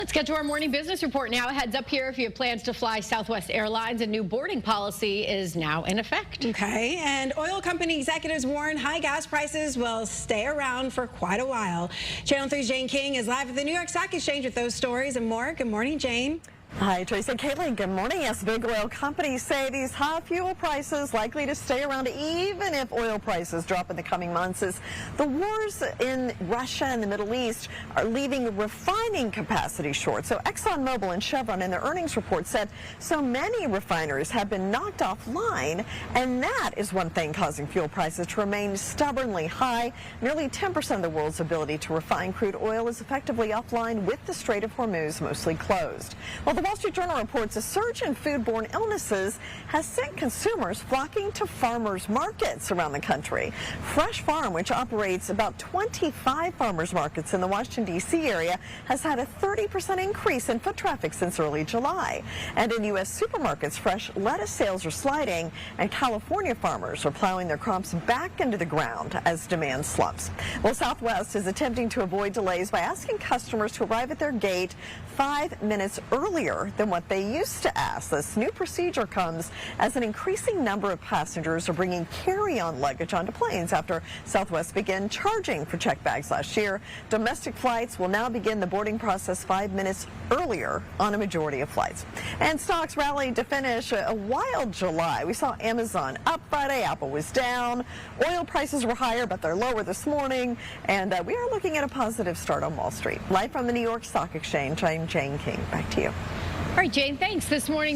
Let's get to our morning business report now. A heads up here, if you have plans to fly Southwest Airlines, a new boarding policy is now in effect. Okay, and oil company executives warn high gas prices will stay around for quite a while. Channel 3's Jane King is live at the New York Stock Exchange with those stories and more. Good morning, Jane. Hi, Tracy and Caitlin. Good morning. Yes, big oil companies say these high fuel prices likely to stay around even if oil prices drop in the coming months, as the wars in Russia and the Middle East are leaving refining capacity short. So ExxonMobil and Chevron in their earnings report said so many refineries have been knocked offline, and that is one thing causing fuel prices to remain stubbornly high. Nearly 10% of the world's ability to refine crude oil is effectively offline, with the Strait of Hormuz mostly closed. Well, the Wall Street Journal reports a surge in foodborne illnesses has sent consumers flocking to farmers markets around the country. Fresh Farm, which operates about 25 farmers markets in the Washington, D.C. area, has had a 30% increase in foot traffic since early July. And in U.S. supermarkets, fresh lettuce sales are sliding, and California farmers are plowing their crops back into the ground as demand slumps. Well, Southwest is attempting to avoid delays by asking customers to arrive at their gate 5 minutes earlier than what they used to ask. This new procedure comes as an increasing number of passengers are bringing carry-on luggage onto planes after Southwest began charging for checked bags last year. Domestic flights will now begin the boarding process 5 minutes earlier on a majority of flights. And stocks rallied to finish a wild July. We saw Amazon up Friday, Apple was down, oil prices were higher, but they're lower this morning, and we are looking at a positive start on Wall Street. Live from the New York Stock Exchange, I'm Jane King. Back to you. All right, Jane, thanks. This morning.